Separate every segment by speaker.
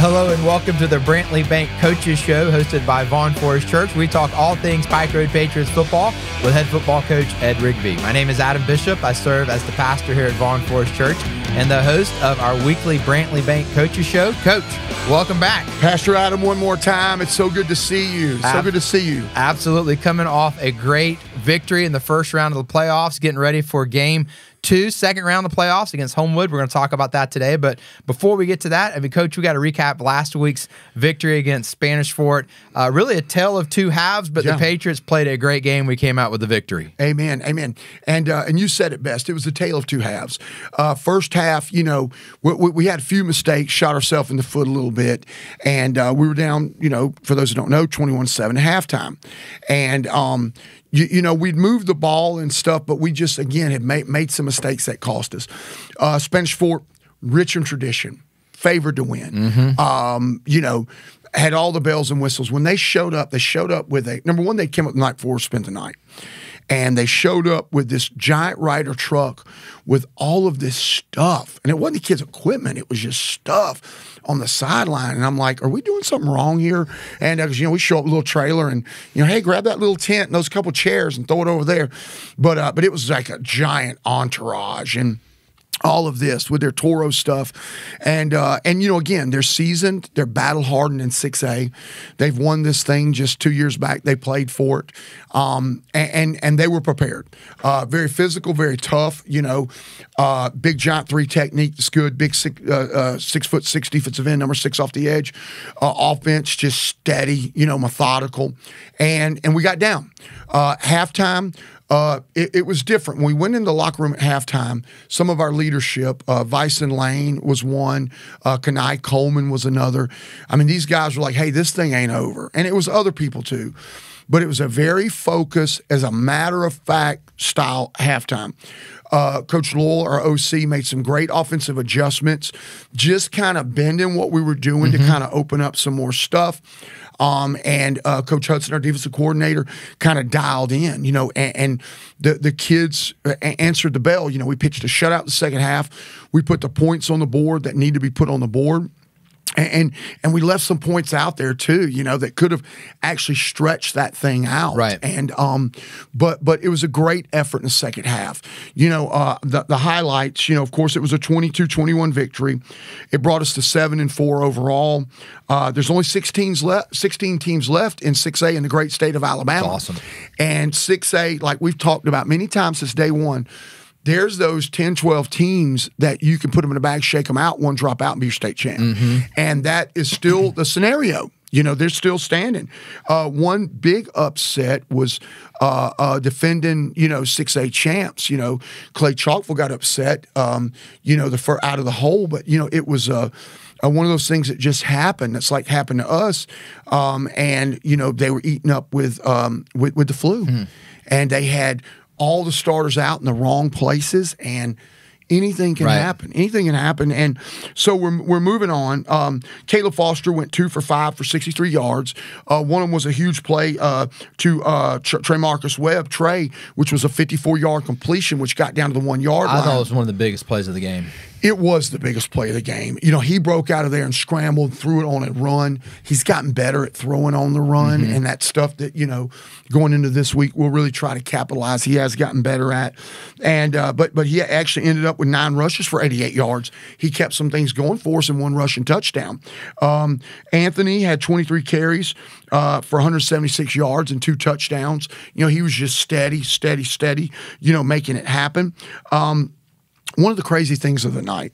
Speaker 1: Hello and welcome to the Brantley Bank Coaches Show hosted by Vaughn Forest Church. We talk all things Pike Road Patriots football with head football coach Ed Rigby. My name is Adam Bishop. I serve as the pastor here at Vaughn Forest Church and the host of our weekly Brantley Bank Coaches Show. Coach, welcome back.
Speaker 2: Pastor Adam, one more time. It's so good to see you. Good to see you.
Speaker 1: Absolutely. Coming off a great victory in the first round of the playoffs, getting ready for game 2, second round of the playoffs against Homewood. We're going to talk about that today. But before we get to that, Coach, we got to recap last week's victory against Spanish Fort. Really a tale of two halves, but the Patriots played a great game. We came out with a victory.
Speaker 2: Amen. Amen. And you said it best. It was a tale of two halves. First half, we had a few mistakes, shot ourselves in the foot a little bit, and we were down, for those who don't know, 21-7 at halftime. And we'd moved the ball and stuff, but we just, again, had made some mistakes that cost us. Spanish Fort, rich in tradition, favored to win. Had all the bells and whistles. When they showed up with number one, they came up the night before, spent the night. And they showed up with this giant Ryder truck with all of this stuff. And it wasn't the kids' equipment. It was just stuff on the sideline. And I'm like, are we doing something wrong here? And, we show up with a little trailer and, hey, grab that little tent and those couple chairs and throw it over there. But it was like a giant entourage. And all of this with their Toro stuff. And again, they're seasoned, they're battle-hardened in 6A. They've won this thing just 2 years back. They played for it. And they were prepared. Very physical, very tough, big giant 3 technique is good. Big 6'6" defensive end, number 6 off the edge. Offense, just steady, methodical. And we got down. Halftime, it was different. When we went in the locker room at halftime, some of our leadership, Vyson Lane was one, Kenai Coleman was another. These guys were like, hey, this thing ain't over. And it was other people too. But it was a very focused, as a matter-of-fact style halftime. Coach Lowell, our OC, made some great offensive adjustments, just kind of bending what we were doing to kind of open up some more stuff. And Coach Hudson, our defensive coordinator, kind of dialed in, and the kids answered the bell. We pitched a shutout in the second half. We put the points on the board that need to be put on the board. And we left some points out there too, that could have actually stretched that thing out. Right. And but it was a great effort in the second half. The highlights. Of course, it was a 22-21 victory. It brought us to 7-4 overall. There's only 16 teams left in 6A in the great state of Alabama.
Speaker 1: That's awesome.
Speaker 2: And 6A, like we've talked about many times since day one, there's those 10, 12 teams that you can put them in a bag, shake them out, one drop out, and be your state champ. And that is still the scenario. They're still standing. One big upset was defending, 6A champs. Clay Chalkville got upset, out of the hole. But, it was one of those things that just happened. That's like happened to us. And, they were eaten up with the flu. And they had all the starters out in the wrong places, and anything can happen. Anything can happen. And so we're moving on. Caleb Foster went 2 for 5 for 63 yards. One of them was a huge play to Trey Marcus Webb, which was a 54-yard completion, which got down to the 1 yard line.
Speaker 1: I thought it was one of the biggest plays of the game.
Speaker 2: It was the biggest play of the game. He broke out of there and scrambled, threw it on a run. He's gotten better at throwing on the run, and that stuff that, going into this week, we'll really try to capitalize. He has gotten better at. And but he actually ended up with 9 rushes for 88 yards. He kept some things going for us in 1 rushing touchdown. Anthony had 23 carries for 176 yards and 2 touchdowns. He was just steady, making it happen. One of the crazy things of the night,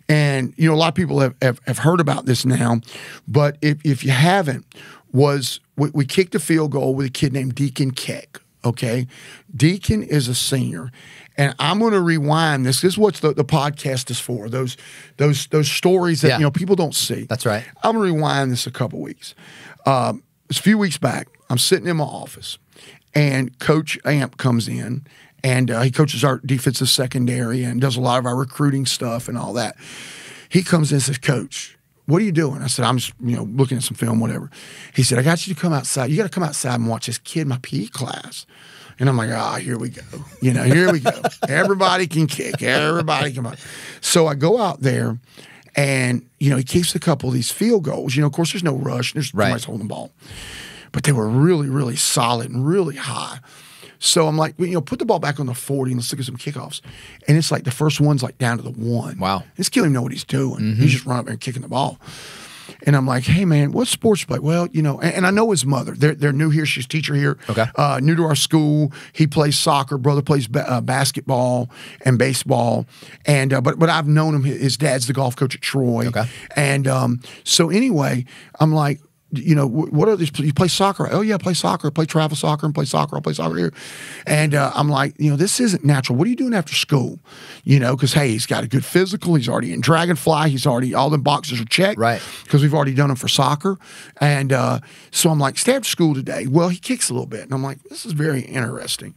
Speaker 2: and a lot of people have heard about this now, but if you haven't, was we kicked a field goal with a kid named Deacon Keck. Okay, Deacon is a senior, and I'm going to rewind this. This is what the podcast is for. Those stories that people don't see.
Speaker 1: That's right.
Speaker 2: I'm going to rewind this a couple weeks. It's a few weeks back. I'm sitting in my office, and Coach Amp comes in. And he coaches our defensive secondary and does a lot of our recruiting stuff and all that. He comes in and says, Coach, what are you doing? I said, I'm just, looking at some film, whatever. He said, I got you to come outside. You got to come outside and watch this kid in my PE class. And I'm like, here we go. Here we go. Everybody can kick. Everybody can. So I go out there, And, he kicks a couple of these field goals. Of course, there's no rush. There's somebody's holding the ball. But they were really, really solid and really high. So I'm like, put the ball back on the 40 and let's look at some kickoffs. And it's like the first one's like down to the 1.
Speaker 1: Wow.
Speaker 2: This kid don't even know what he's doing. He's just running up there and kicking the ball. And I'm like, hey, man, what sports you play? Well, and I know his mother. They're new here. She's a teacher here.
Speaker 1: Okay.
Speaker 2: New to our school. He plays soccer. Brother plays basketball and baseball. And but I've known him. His dad's the golf coach at Troy.
Speaker 1: Okay.
Speaker 2: And so anyway, I'm like, what are these? You play soccer? Oh, yeah, I play soccer. I play travel soccer and play soccer. I'll play soccer here. And I'm like, this isn't natural. What are you doing after school? Because, hey, he's got a good physical. He's already in Dragonfly. He's already, all the boxes are checked.
Speaker 1: Right.
Speaker 2: Because we've already done them for soccer. And so I'm like, stay after school today. Well, he kicks a little bit. And I'm like, this is very interesting.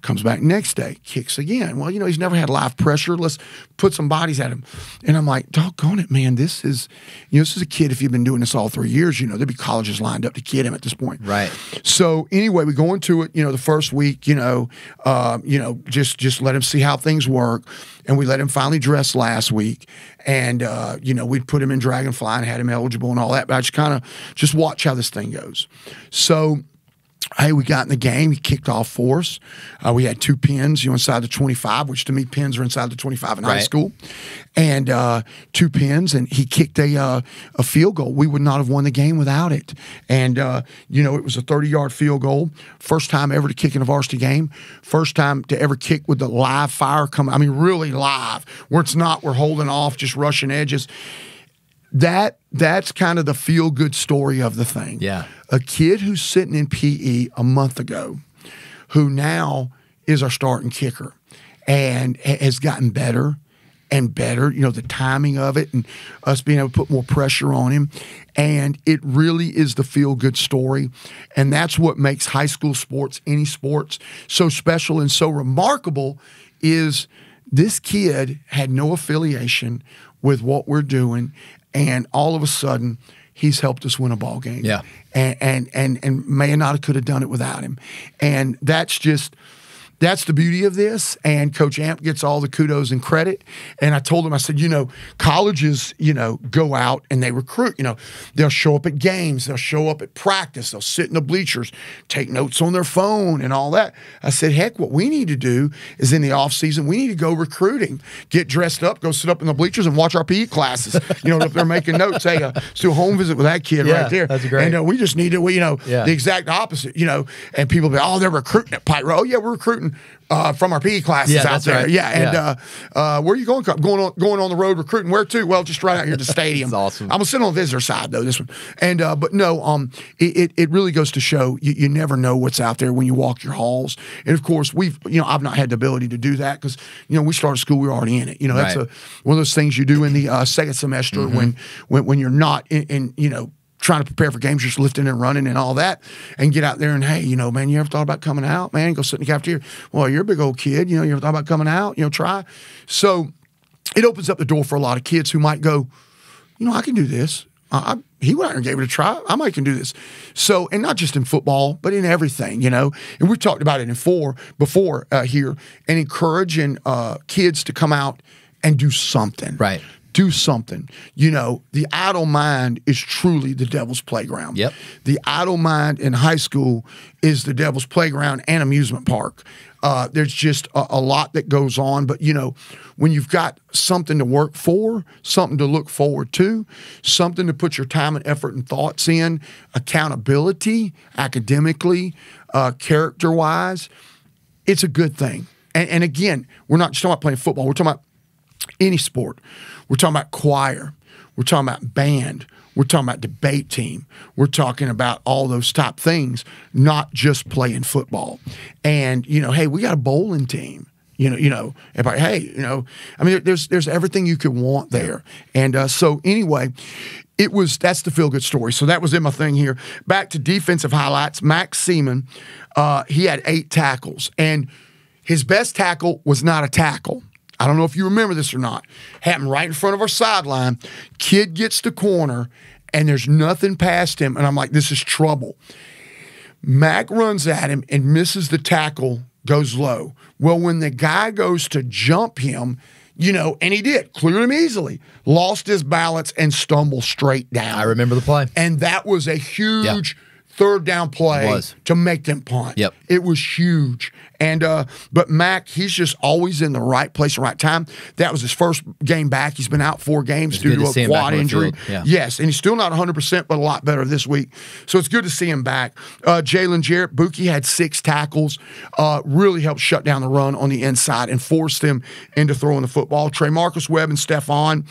Speaker 2: Comes back next day, kicks again. Well, he's never had live pressure. Let's put some bodies at him. And I'm like, doggone it, man. This is a kid, if you've been doing this all 3 years, there'd be colleges lined up to kid him at this point.
Speaker 1: Right.
Speaker 2: So anyway, we go into it, the first week, just let him see how things work. And we let him finally dress last week. And, we'd put him in Dragonfly and had him eligible and all that. But I just kind of just watch how this thing goes. So, hey, we got in the game. He kicked off for us. We had 2 pins, inside the 25, which to me, pins are inside the 25 in high school. And 2 pins, and he kicked a field goal. We would not have won the game without it. And, it was a 30-yard field goal. First time ever to kick in a varsity game. First time to ever kick with the live fire coming. I mean, really live. Where it's not, we're holding off, just rushing edges. That's kind of the feel-good story of the thing.
Speaker 1: Yeah.
Speaker 2: A kid who's sitting in PE a month ago, who now is our starting kicker and has gotten better and better, the timing of it and us being able to put more pressure on him. And it really is the feel-good story. And that's what makes high school sports, any sports, so special and so remarkable is this kid had no affiliation with what we're doing. And all of a sudden, he's helped us win a ball game.
Speaker 1: Yeah.
Speaker 2: And may not could have done it without him. And that's the beauty of this. And Coach Amp gets all the kudos and credit. And I told him, I said, colleges, go out and they recruit. They'll show up at games. They'll show up at practice. They'll sit in the bleachers, take notes on their phone and all that. I said, heck, what we need to do is in the off season, we need to go recruiting, get dressed up, go sit up in the bleachers and watch our PE classes. If they're making notes, hey, let's do a home visit with that kid right there.
Speaker 1: That's great.
Speaker 2: And we just need to, the exact opposite, and people be, oh, they're recruiting at Pike. Oh, yeah, we're recruiting from our PE classes out there.
Speaker 1: Right.
Speaker 2: Yeah. And where are you going? Going on the road recruiting. Where to? Well, just right out here at the stadium.
Speaker 1: That's awesome.
Speaker 2: I'm gonna sit on the visitor side though, this one. And but no, it really goes to show you never know what's out there when you walk your halls. And of course, I've not had the ability to do that because we started school, we were already in it. That's one of those things you do in the second semester when you're not in trying to prepare for games, just lifting and running and all that, and get out there and, hey, man, you ever thought about coming out, man? Go sit in the cafeteria. Well, you're a big old kid. You ever thought about coming out? Try. So it opens up the door for a lot of kids who might go, I can do this. He went out and gave it a try. I might can do this. So, and not just in football, but in everything, and we've talked about it before here, and encouraging kids to come out and do something.
Speaker 1: Right.
Speaker 2: Do something. The idle mind is truly the devil's playground.
Speaker 1: Yep.
Speaker 2: The idle mind in high school is the devil's playground and amusement park. There's just a lot that goes on. But, when you've got something to work for, something to look forward to, something to put your time and effort and thoughts in, accountability, academically, character-wise, it's a good thing. And again, we're not just talking about playing football. We're talking about any sport. We're talking about choir. We're talking about band. We're talking about debate team. We're talking about all those top things, not just playing football. And, hey, we got a bowling team. Everybody, hey, I mean, there's everything you could want there. And so anyway, that's the feel-good story. So that was in my thing here. Back to defensive highlights. Max Seaman, he had 8 tackles. And his best tackle was not a tackle. I don't know if you remember this or not. Happened right in front of our sideline. Kid gets the corner, and there's nothing past him. And I'm like, this is trouble. Mac runs at him and misses the tackle, goes low. Well, when the guy goes to jump him, and he did. Cleared him easily. Lost his balance and stumbled straight down.
Speaker 1: I remember the play.
Speaker 2: And that was a huge third down play to make them punt.
Speaker 1: Yep.
Speaker 2: It was huge. And but Mac, he's just always in the right place at the right time. That was his first game back. He's been out 4 games due to a quad injury.
Speaker 1: Yeah.
Speaker 2: Yes, and he's still not 100%, but a lot better this week. So it's good to see him back. Jalen Jarrett, Buki had 6 tackles, really helped shut down the run on the inside and forced him into throwing the football. Trey Marcus Webb and Stephon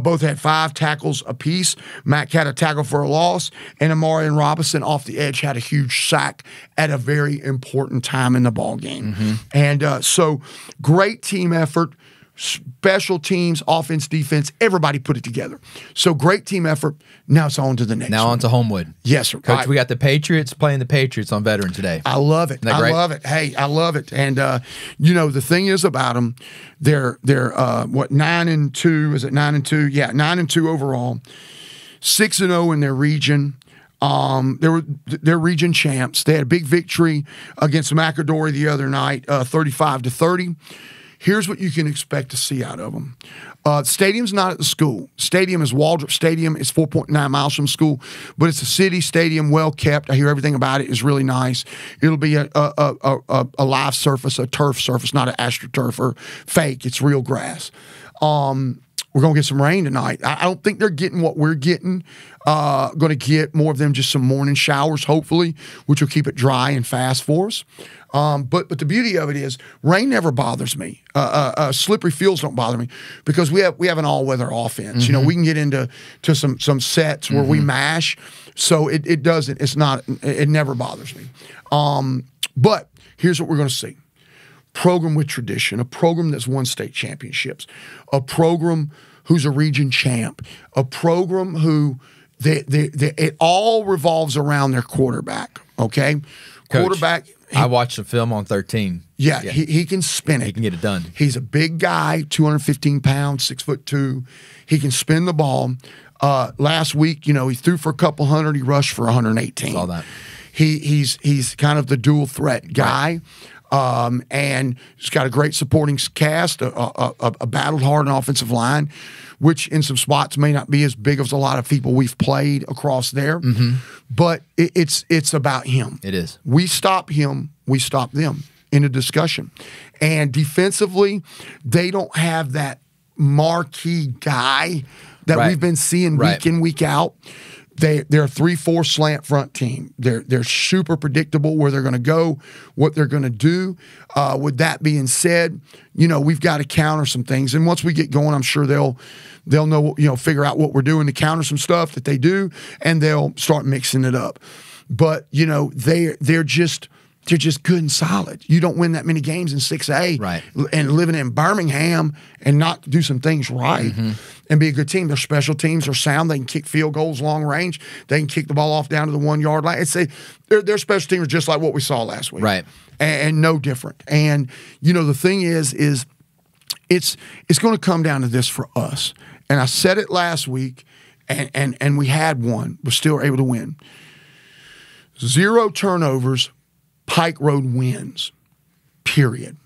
Speaker 2: both had 5 tackles apiece. Mac had a tackle for a loss, and Amari and Robinson off the edge had a huge sack at a very important time in the ball game. And so great team effort, special teams, offense, defense, everybody put it together. So great team effort. Now it's on to the next
Speaker 1: Now
Speaker 2: one.
Speaker 1: on to Homewood.
Speaker 2: Yes, sir.
Speaker 1: Coach, we got the Patriots playing the Patriots on Veterans Day.
Speaker 2: I love it. I love it. Hey, I love it. And, the thing is about them, they're 9-2? Is it 9-2? Yeah, 9-2 overall. 6-0 in their region. They're region champs. They had a big victory against McAdory the other night, 35-30. Here's what you can expect to see out of them. Stadium's not at the school. Stadium is Waldrop Stadium. It's 4.9 miles from school, but it's a city stadium, well kept. I hear everything about it is really nice. It'll be a live surface, a turf surface, not an AstroTurf or fake. It's real grass. We're going to get some rain tonight. I don't think they're getting what we're getting. Going to get more of them, just some morning showers, hopefully, which will keep it dry and fast for us. But the beauty of it is rain never bothers me. Slippery fields don't bother me because we have an all-weather offense. We can get into some sets where we mash, so it doesn't. It's not. It never bothers me. But here's what we're going to see. Program with tradition, a program that's won state championships, a program who's a region champ, a program who it all revolves around their quarterback, okay?
Speaker 1: Coach,
Speaker 2: quarterback.
Speaker 1: I watched the film on 13.
Speaker 2: Yeah. He can spin it.
Speaker 1: He can get it done.
Speaker 2: He's a big guy, 215 pounds, 6'2". He can spin the ball. Last week, he threw for a couple hundred. He rushed for 118.
Speaker 1: Saw that.
Speaker 2: He's kind of the dual threat guy. Right. And he's got a great supporting cast, a battled hard offensive line, which in some spots may not be as big as a lot of people we've played across there. But it's about him.
Speaker 1: It is.
Speaker 2: We stop him, we stop them in a discussion. And defensively, they don't have that marquee guy that we've been seeing week in, week out. They're a 3-4 slant front team. They're super predictable where they're going to go, what they're going to do. With that being said, we've got to counter some things. And once we get going, I'm sure they'll know, figure out what we're doing to counter some stuff that they do, and they'll start mixing it up. But they're just good and solid. You don't win that many games in 6A,
Speaker 1: right?
Speaker 2: And living in Birmingham and not do some things right. And be a good team. Their special teams are sound. They can kick field goals long range. They can kick the ball off down to the 1-yard line. Their special teams are just like what we saw last week,
Speaker 1: right?
Speaker 2: And no different. And the thing is it's going to come down to this for us. And I said it last week, and we had one. We're still able to win. 0 turnovers. Pike Road wins. Period.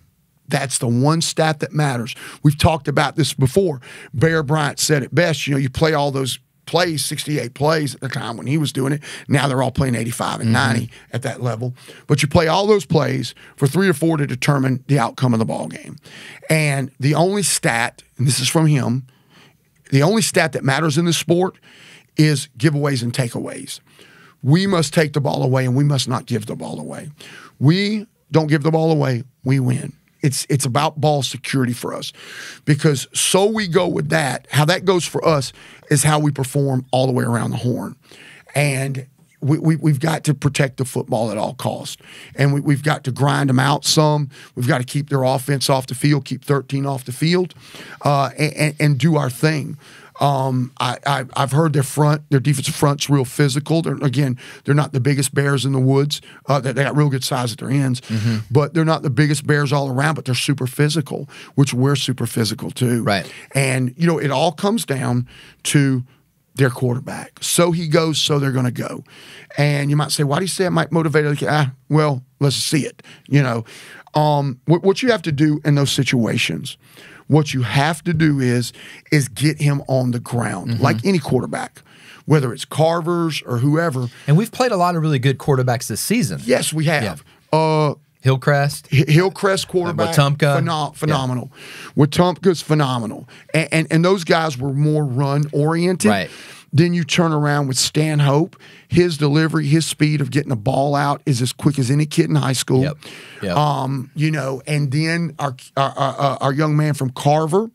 Speaker 2: That's the one stat that matters. We've talked about this before. Bear Bryant said it best. You play all those plays, 68 plays at the time when he was doing it. Now they're all playing 85 and 90 at that level. But you play all those plays for 3 or 4 to determine the outcome of the ball game. And the only stat, and this is from him, the only stat that matters in this sport is giveaways and takeaways. We must take the ball away, and we must not give the ball away. We don't give the ball away, we win. It's about ball security for us, because so we go with that. How that goes for us is how we perform all the way around the horn. And we've got to protect the football at all costs. And we've got to grind them out some. We've got to keep their offense off the field, keep 13 off the field, and do our thing. I've heard their defensive front's real physical. They're not the biggest bears in the woods. They got real good size at their ends, but they're not the biggest bears all around, but they're super physical, which we're super physical too.
Speaker 1: Right.
Speaker 2: And, it all comes down to their quarterback. So he goes, so they're going to go. And you might say, why do you say it might motivate? Well, let's see it. What you have to do in those situations, what you have to do is get him on the ground, like any quarterback, whether it's Carver's or whoever.
Speaker 1: And we've played a lot of really good quarterbacks this season.
Speaker 2: Yes, we have.
Speaker 1: Hillcrest
Speaker 2: quarterback,
Speaker 1: Wetumpka.
Speaker 2: phenomenal. Wetumpka's phenomenal. And those guys were more run-oriented.
Speaker 1: Right.
Speaker 2: Then you turn around with Stanhope. His delivery, his speed of getting the ball out is as quick as any kid in high school.
Speaker 1: Yep.
Speaker 2: You know, and then our young man from Carver,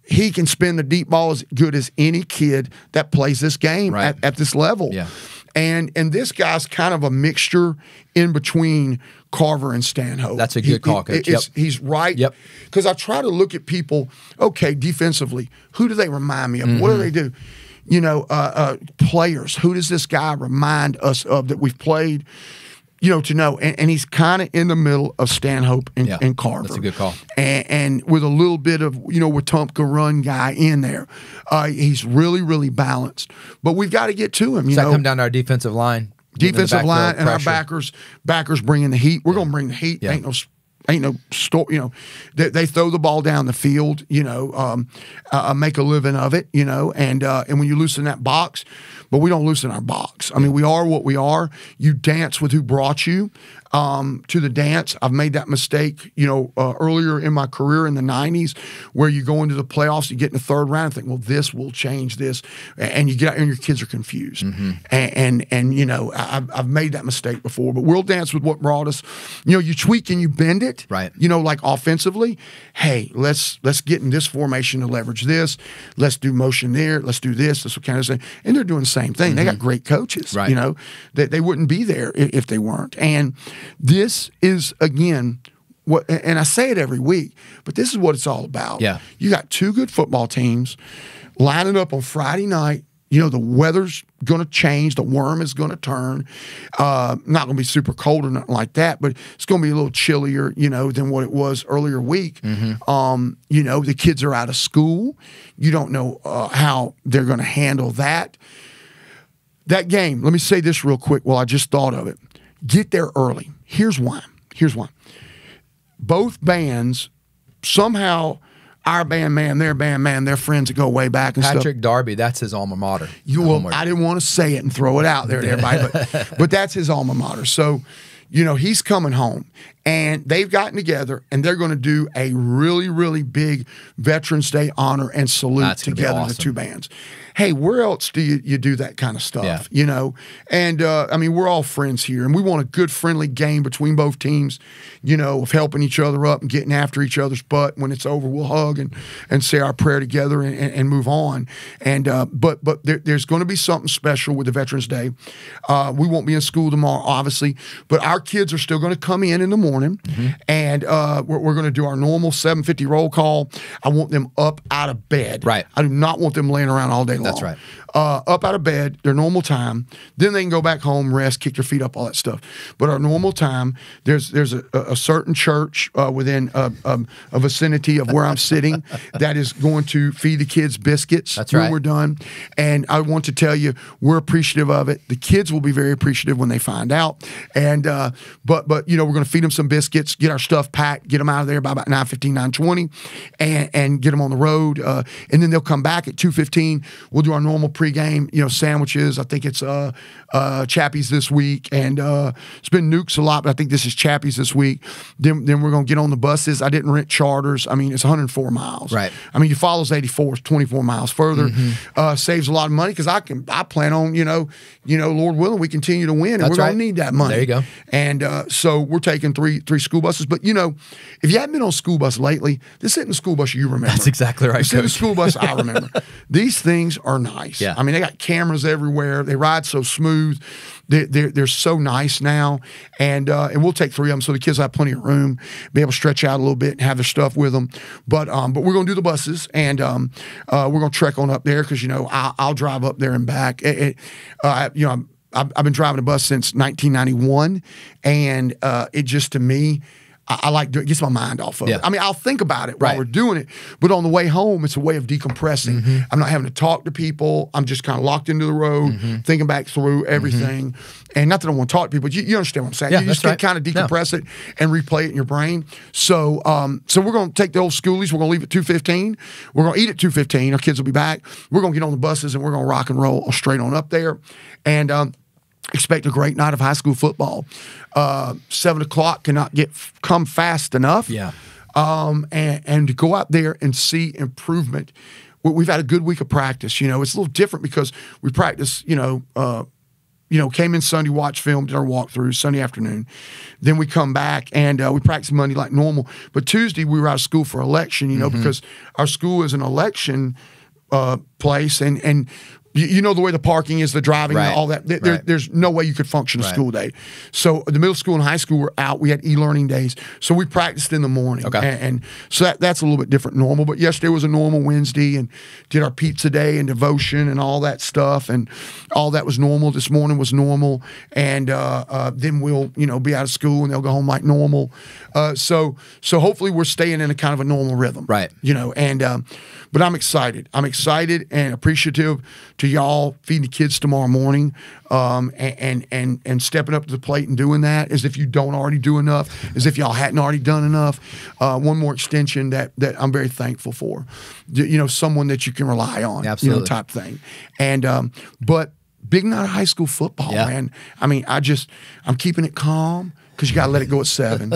Speaker 2: he can spin the deep ball as good as any kid that plays this game at this level.
Speaker 1: Yeah.
Speaker 2: And this guy's kind of a mixture in between Carver and Stanhope.
Speaker 1: That's a good call, Coach.
Speaker 2: He's right.
Speaker 1: Yep.
Speaker 2: Because I try to look at people, okay, defensively, who do they remind me of? What do they do? You know, players. Who does this guy remind us of that we've played, you know, to know? And he's kind of in the middle of Stanhope and Carver.
Speaker 1: That's a good call.
Speaker 2: And with a little bit of, you know, Wetumpka run guy in there. He's really, really balanced. But we've got to get to him.
Speaker 1: Does that come down to our defensive line?
Speaker 2: Defensive line and pressure. Our backers bringing the heat. We're going to bring the heat.
Speaker 1: Yeah.
Speaker 2: Ain't no store, you know. They throw the ball down the field, you know, make a living of it, you know, and when you loosen that box, but we don't loosen our box. I mean, we are what we are. You dance with who brought you to the dance. I've made that mistake, you know, earlier in my career in the 90s, where you go into the playoffs, you get in the third round and think, well, this will change this, and you get out and your kids are confused. And you know, I've made that mistake before, but we'll dance with what brought us. You know, you tweak and you bend it.
Speaker 1: Right.
Speaker 2: You know, like offensively, hey, let's get in this formation to leverage this. Let's do motion there. Let's do this. This kind of thing. And they're doing the same thing. They got great coaches.
Speaker 1: Right.
Speaker 2: You know, that they wouldn't be there if they weren't. And this is, again, what, and I say it every week, but this is what it's all about.
Speaker 1: Yeah.
Speaker 2: You got two good football teams lining up on Friday night. You know, the weather's going to change. The worm is going to turn. Not going to be super cold or nothing like that, but it's going to be a little chillier, you know, than what it was earlier week. You know, the kids are out of school. You don't know how they're going to handle that. That game, let me say this real quick while I just thought of it. Get there early. Here's why. Both bands somehow, our band man, their friends that go way back and
Speaker 1: Patrick
Speaker 2: stuff.
Speaker 1: Darby, that's his alma mater.
Speaker 2: I didn't want to say it and throw it out there to everybody, but that's his alma mater. So, you know, he's coming home, and they've gotten together, and they're going to do a really, really big Veterans Day honor and salute together, awesome. The two bands. Hey, where else do you do that kind of stuff?
Speaker 1: Yeah.
Speaker 2: You know, and I mean, we're all friends here, and we want a good, friendly game between both teams. You know, of helping each other up and getting after each other's butt. When it's over, we'll hug and say our prayer together and move on. And but there's going to be something special with the Veterans Day. We won't be in school tomorrow, obviously, but our kids are still going to come in the morning, and we're going to do our normal 7:50 roll call. I want them up out of bed.
Speaker 1: Right.
Speaker 2: I do not want them laying around all day long.
Speaker 1: That's right.
Speaker 2: Up out of bed, their normal time. Then they can go back home, rest, kick their feet up, all that stuff. But our normal time, there's a certain church within a vicinity of where I'm sitting that is going to feed the kids biscuits when we're done. And I want to tell you, we're appreciative of it. The kids will be very appreciative when they find out. And but you know, we're going to feed them some biscuits, get our stuff packed, get them out of there by about 9:15, 9:20, and get them on the road. And then they'll come back at 2:15. We'll do our normal pregame, you know, sandwiches. I think it's Chappie's this week, and it's been Nukes a lot, but I think this is Chappie's this week. Then we're going to get on the buses. I didn't rent charters. I mean, it's 104 miles.
Speaker 1: Right.
Speaker 2: I mean, you follows 84, it's 24 miles further. Saves a lot of money because I plan on, you know, Lord willing, we continue to win, and we're going to need that money.
Speaker 1: There you go.
Speaker 2: And so we're taking three school buses. But, you know, if you haven't been on a school bus lately, this isn't the school bus you remember.
Speaker 1: That's exactly right,
Speaker 2: This isn't the school bus I remember. These things are nice.
Speaker 1: Yeah.
Speaker 2: I mean, they got cameras everywhere. They ride so smooth. They're so nice now. And we'll take three of them so the kids have plenty of room, be able to stretch out a little bit and have their stuff with them. But we're going to do the buses, and we're going to trek on up there because, you know, I'll drive up there and back. You know, I've been driving a bus since 1991, and it just, to me, I like doing it. Gets my mind off of
Speaker 1: Yeah.
Speaker 2: it. I mean, I'll think about it while we're doing it, but on the way home, it's a way of decompressing. I'm not having to talk to people. I'm just kind of locked into the road, thinking back through everything. And not that I want to talk to people, but you understand what I'm saying.
Speaker 1: Yeah,
Speaker 2: you just can kind of decompress it and replay it in your brain. So so we're going to take the old schoolies. We're going to leave at 2:15. We're going to eat at 2:15. Our kids will be back. We're going to get on the buses and we're going to rock and roll straight on up there. And expect a great night of high school football. 7 o'clock cannot come fast enough.
Speaker 1: Yeah.
Speaker 2: And to go out there and see improvement. We've had a good week of practice. It's a little different because we practice, came in Sunday, watched film, did our walkthrough Sunday afternoon. Then we come back and we practice Monday like normal. But Tuesday we were out of school for election, because our school is an election place and you know the way the parking is, the driving, and all that. There's no way you could function a school day. So the middle school and high school were out. We had e-learning days. So we practiced in the morning.
Speaker 1: Okay.
Speaker 2: And so that's a little bit different than normal. But yesterday was a normal Wednesday and did our pizza day and devotion and all that stuff. And all that was normal. This morning was normal. And then we'll, be out of school and they'll go home like normal. So hopefully we're staying in a kind of a normal rhythm.
Speaker 1: Right.
Speaker 2: But I'm excited. I'm excited and appreciative to y'all feeding the kids tomorrow morning, and stepping up to the plate and doing that as if you don't already do enough, as if y'all hadn't already done enough. One more extension that I'm very thankful for. Someone that you can rely on.
Speaker 1: Absolutely.
Speaker 2: Type thing. And but big night of high school football, man. I mean, I'm keeping it calm. Because you got to let it go at 7.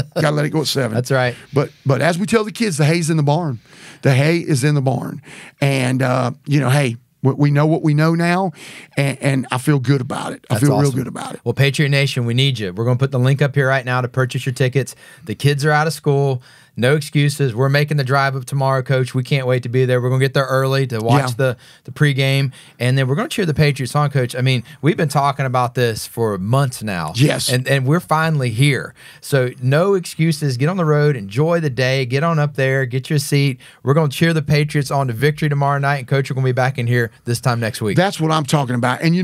Speaker 1: That's right.
Speaker 2: But as we tell the kids, the hay's in the barn. The hay is in the barn. And, hey, we know what we know now, and I feel good about it. I feel real good about it.
Speaker 1: Well, Patriot Nation, we need you. We're going to put the link up here right now to purchase your tickets. The kids are out of school. No excuses. We're making the drive up tomorrow, Coach. We can't wait to be there. We're going to get there early to watch the pregame, and then we're going to cheer the Patriots on, Coach. I mean, we've been talking about this for months now.
Speaker 2: Yes.
Speaker 1: And we're finally here. So no excuses. Get on the road. Enjoy the day. Get on up there. Get your seat. We're going to cheer the Patriots on to victory tomorrow night, and Coach, we're going to be back in here this time next week.
Speaker 2: That's what I'm talking about. And,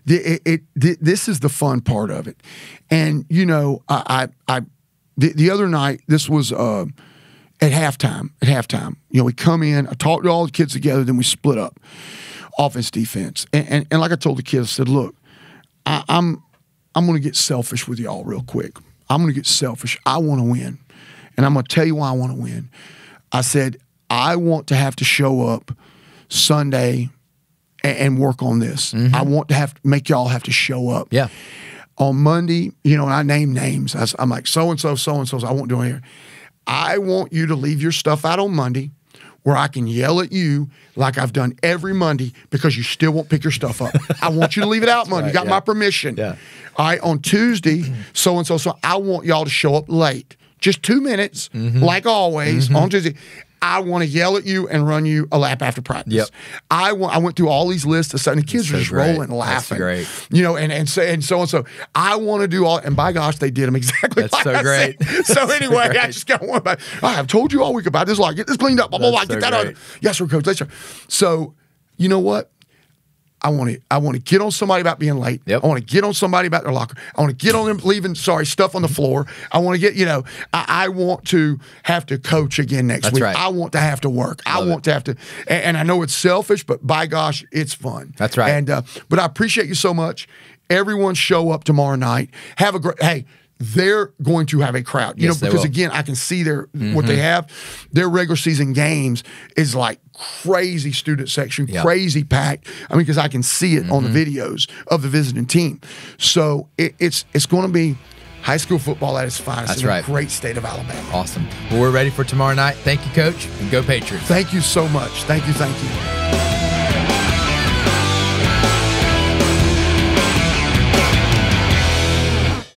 Speaker 2: this is the fun part of it. And, the other night, this was at halftime. We come in, I talked to all the kids together, then we split up, offense, defense. And like I told the kids, I said, look, I'm going to get selfish with y'all real quick. I'm going to get selfish. I want to win. And I'm going to tell you why I want to win. I said, I want to have to show up Sunday and work on this. I want to make y'all have to show up.
Speaker 1: Yeah.
Speaker 2: On Monday, and I name names. I'm like, so-and-so, so-and-so, I won't do it here. I want you to leave your stuff out on Monday where I can yell at you like I've done every Monday because you still won't pick your stuff up. I want you to leave it out Monday. You got my permission.
Speaker 1: Yeah.
Speaker 2: All right, on Tuesday, so-and-so, so I want y'all to show up late. Just 2 minutes, like always, on Tuesday. I want to yell at you and run you a lap after practice.
Speaker 1: Yep.
Speaker 2: I went through all these lists of stuff, and the kids were just rolling and laughing.
Speaker 1: That's
Speaker 2: great. And so. I want to do all, and by gosh, they did them exactly
Speaker 1: That's
Speaker 2: like
Speaker 1: so
Speaker 2: I
Speaker 1: great.
Speaker 2: said. So anyway, I just got one about. I have told you all week about this. Like, get this cleaned up. Blah blah blah. Get that out. Yes, sir, Coach. Later. So, you know what? I want to get on somebody about being late.
Speaker 1: Yep.
Speaker 2: I want to get on somebody about their locker. I want to get on them leaving, stuff on the floor. I want to get, I want to have to coach again next week.
Speaker 1: Right.
Speaker 2: I want to have to work. I want to have to, and I know it's selfish, but by gosh, it's fun.
Speaker 1: That's right.
Speaker 2: And but I appreciate you so much. Everyone show up tomorrow night. Have a great, hey, they're going to have a crowd, because again, I can see what they have. Their regular season games is like crazy student section, crazy packed. I mean, because I can see it on the videos of the visiting team. So it's going to be high school football at its finest in the great state of Alabama.
Speaker 1: Awesome. Well, we're ready for tomorrow night. Thank you, Coach, and go Patriots.
Speaker 2: Thank you so much. Thank you.